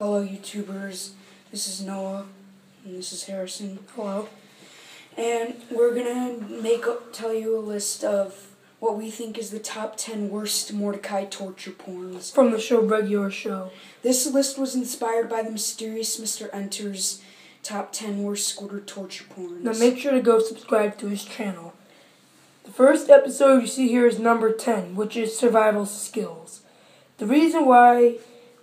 Hello YouTubers, this is Noah, and this is Harrison. Hello. And we're gonna tell you a list of what we think is the top 10 worst Mordecai torture porns. From the show Regular Show. This list was inspired by the mysterious Mr. Enter's top 10 worst Squidward torture porns. Now make sure to go subscribe to his channel. The first episode you see here is number 10, which is survival skills. The reason why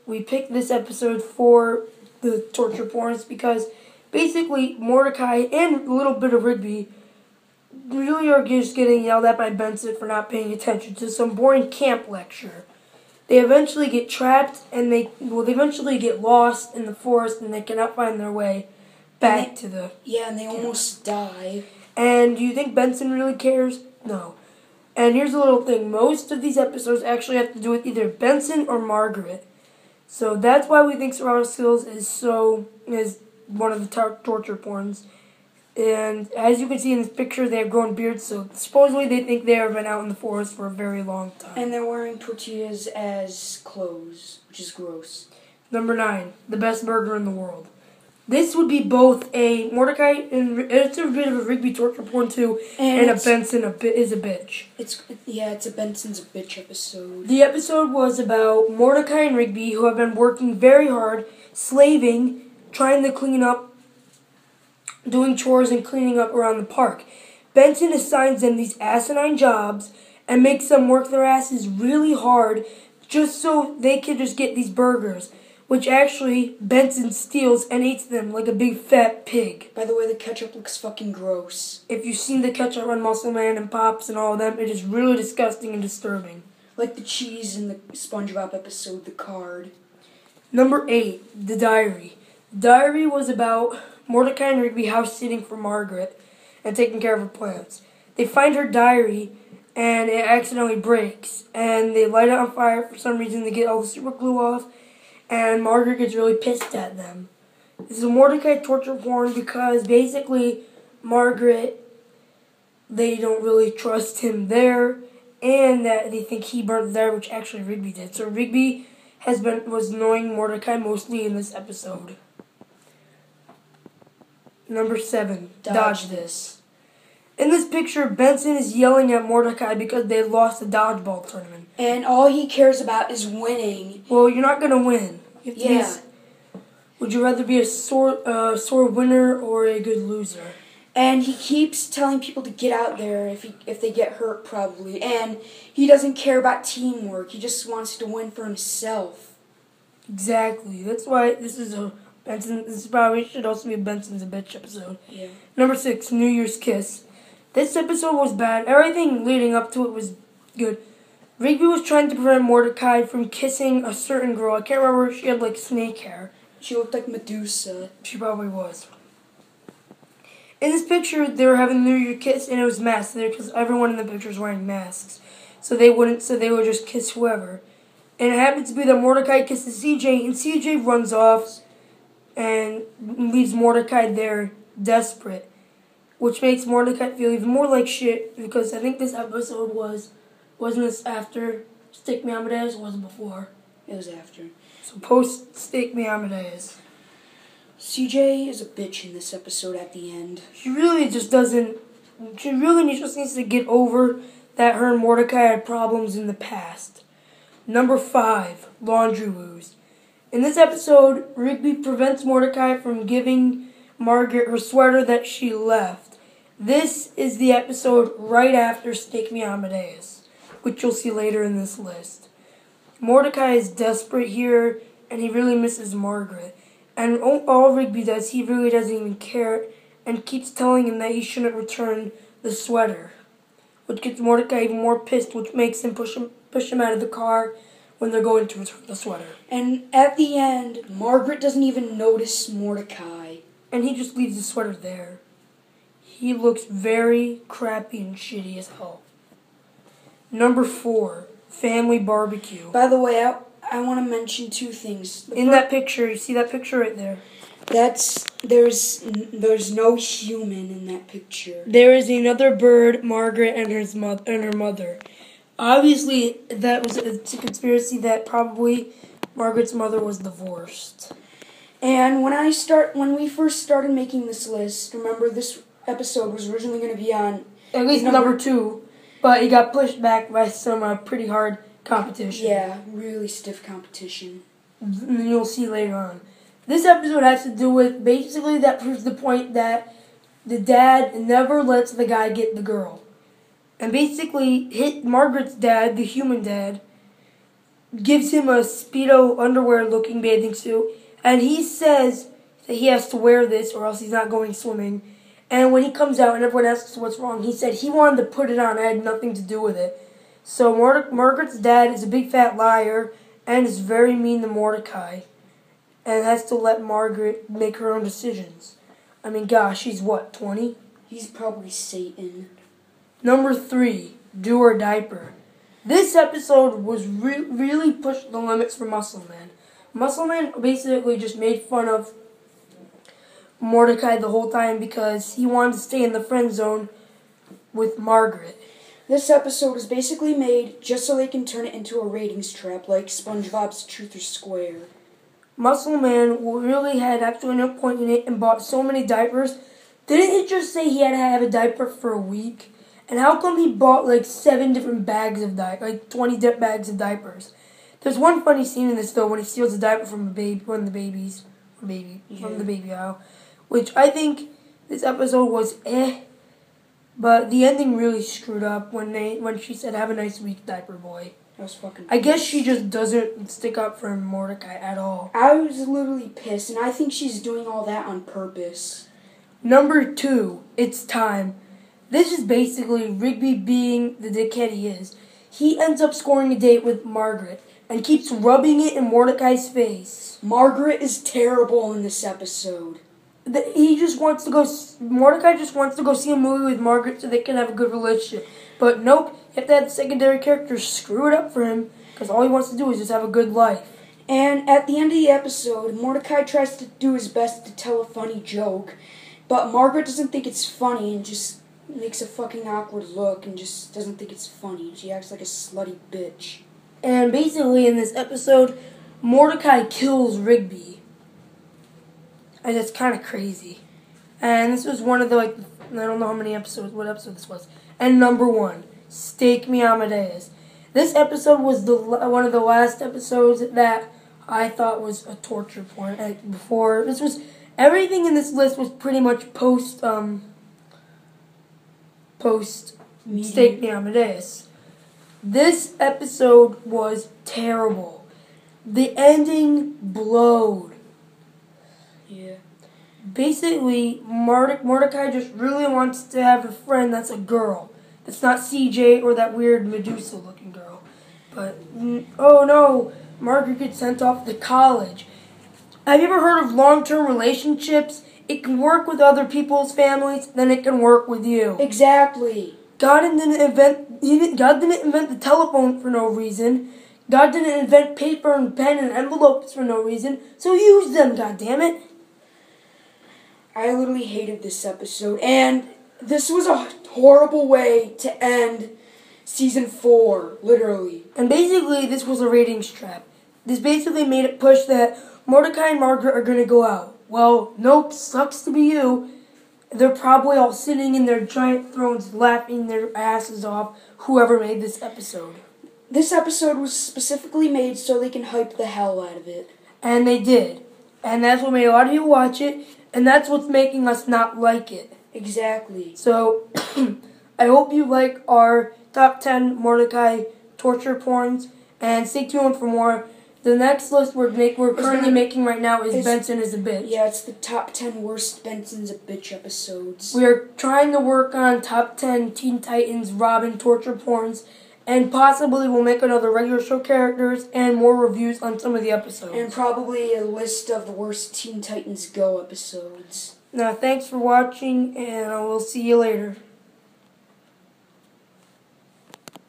we picked this episode for the torture porn is because basically Mordecai and a little bit of Rigby really are just getting yelled at by Benson for not paying attention to some boring camp lecture. They eventually get trapped and they eventually get lost in the forest and they cannot find their way back to the and they camp. almost die. And do you think Benson really cares? No. And here's a little thing. Most of these episodes actually have to do with either Benson or Margaret. So that's why we think survival skills is one of the torture porns. And as you can see in this picture, they have grown beards, so supposedly they think they have been out in the forest for a very long time. And they're wearing tortillas as clothes, which is gross. Number 9, the best burger in the world. This would be both a Mordecai, and it's a bit of a Rigby torture porn too, and a Benson is a bitch. It's a Benson's a bitch episode. The episode was about Mordecai and Rigby, who have been working very hard, slaving, trying to clean up, doing chores and cleaning up around the park. Benson assigns them these asinine jobs and makes them work their asses really hard just so they can just get these burgers, which actually Benson steals and eats them like a big fat pig. By the way, the ketchup looks fucking gross. If you've seen the ketchup on Muscle Man and Pops and all of them, it is really disgusting and disturbing. Like the cheese in the SpongeBob episode, The Card. Number 8, The Diary. The Diary was about Mordecai and Rigby house-sitting for Margaret and taking care of her plants. They find her diary and it accidentally breaks, and they light it on fire for some reason to get all the super glue off, and Margaret gets really pissed at them. This is a Mordecai torture porn because basically Margaret, they don't really trust him there, and that they think he burnt the diary, which actually Rigby did. So Rigby was annoying Mordecai mostly in this episode. Number 7, Dodge This. In this picture, Benson is yelling at Mordecai because they lost the dodgeball tournament. And all he cares about is winning. Well, you're not going to win. Would you rather be a sore winner or a good loser? And he keeps telling people to get out there if they get hurt, probably. And he doesn't care about teamwork. He just wants to win for himself. Exactly. That's why this is a Benson. This probably should also be a Benson's a bitch episode. Yeah. Number 6, New Year's Kiss. This episode was bad. Everything leading up to it was good. Rigby was trying to prevent Mordecai from kissing a certain girl. I can't remember if she had like snake hair. She looked like Medusa. She probably was. In this picture, they were having a New Year kiss, and it was masked there because everyone in the picture was wearing masks, so they would just kiss whoever. And it happens to be that Mordecai kisses CJ, and CJ runs off and leaves Mordecai there, desperate, which makes Mordecai feel even more like shit because I think this episode wasn't this after Stick Me Amadeus, or was it before? It was after. So post Stick Me Amadeus. CJ is a bitch in this episode at the end. She really just needs to get over that her and Mordecai had problems in the past. Number 5, Laundry Woos. In this episode, Rigby prevents Mordecai from giving Margaret her sweater that she left. This is the episode right after Stick Me Amadeus, which you'll see later in this list. Mordecai is desperate here, and he really misses Margaret. And all Rigby does, he really doesn't even care, and keeps telling him that he shouldn't return the sweater, which gets Mordecai even more pissed, which makes him push him out of the car when they're going to return the sweater. And at the end, Margaret doesn't even notice Mordecai. And he just leaves the sweater there. He looks very crappy and shitty as hell. Number 4, Family Barbecue. By the way, I want to mention 2 things. In that picture, you see that picture right there? There's no human in that picture. There is another bird, Margaret, and her mother. Obviously, it's a conspiracy that probably Margaret's mother was divorced. And when we first started making this list, remember this episode was originally going to be on at least number 2, but it got pushed back by some pretty hard competition. Yeah, really stiff competition. And you'll see later on. This episode has to do with, basically that proves the point that the dad never lets the guy get the girl. And basically, Margaret's dad, the human dad, gives him a Speedo underwear-looking bathing suit, and he says that he has to wear this or else he's not going swimming. And when he comes out and everyone asks what's wrong, he said he wanted to put it on. I had nothing to do with it. So Margaret's dad is a big fat liar and is very mean to Mordecai and has to let Margaret make her own decisions. I mean, gosh, she's what, 20? He's probably Satan. Number 3, Do or Diaper. This episode was really pushed the limits for Muscle Man. Muscle Man basically just made fun of Mordecai the whole time because he wanted to stay in the friend zone with Margaret. This episode was basically made just so they can turn it into a ratings trap like SpongeBob's Truth or Square. Muscle Man really had absolutely no point in it and bought so many diapers. Didn't it just say he had to have a diaper for a week? And how come he bought like 7 different bags of like 20 bags of diapers? There's one funny scene in this though when he steals a diaper from from the baby aisle, which I think this episode was but the ending really screwed up when she said have a nice week, diaper boy. I was fucking pissed. I guess she just doesn't stick up for Mordecai at all. I was literally pissed, and I think she's doing all that on purpose. Number 2, It's Time. This is basically Rigby being the dickhead he is. He ends up scoring a date with Margaret and keeps rubbing it in Mordecai's face. Margaret is terrible in this episode. Mordecai just wants to go see a movie with Margaret so they can have a good relationship. But nope, you have to have the secondary characters screw it up for him because all he wants to do is just have a good life. And at the end of the episode, Mordecai tries to do his best to tell a funny joke, but Margaret doesn't think it's funny and just makes a fucking awkward look and just doesn't think it's funny. She acts like a slutty bitch. And basically in this episode, Mordecai kills Rigby. And that's kind of crazy. And this was one of the, I don't know what episode this was. And number 1, Stake Me Amadeus. This episode was one of the last episodes that I thought was a torture porn. Everything in this list was pretty much post Stake Me Amadeus. This episode was terrible. The ending blowed. Yeah. Basically, Mordecai just really wants to have a friend that's a girl. That's not CJ or that weird Medusa-looking girl. But, oh no, Margaret gets sent off to college. Have you ever heard of long-term relationships? It can work with other people's families, then it can work with you. Exactly. God didn't invent the telephone for no reason. God didn't invent paper and pen and envelopes for no reason. So use them, goddammit. I literally hated this episode, and this was a horrible way to end season 4, literally. And basically, this was a ratings trap. This basically made it push that Mordecai and Margaret are going to go out. Well, nope, sucks to be you. They're probably all sitting in their giant thrones laughing their asses off, whoever made this episode. This episode was specifically made so they can hype the hell out of it. And they did. And that's what made a lot of you watch it, and that's what's making us not like it. Exactly. So, I hope you like our top 10 Mordecai torture porns, and stay tuned for more. The next list we're currently making right now is Benson is a Bitch. Yeah, it's the top 10 worst Benson's a Bitch episodes. We are trying to work on top 10 Teen Titans Robin torture porns, and possibly we'll make another regular show characters and more reviews on some of the episodes. And probably a list of the worst Teen Titans Go episodes. Now, thanks for watching, and we'll see you later.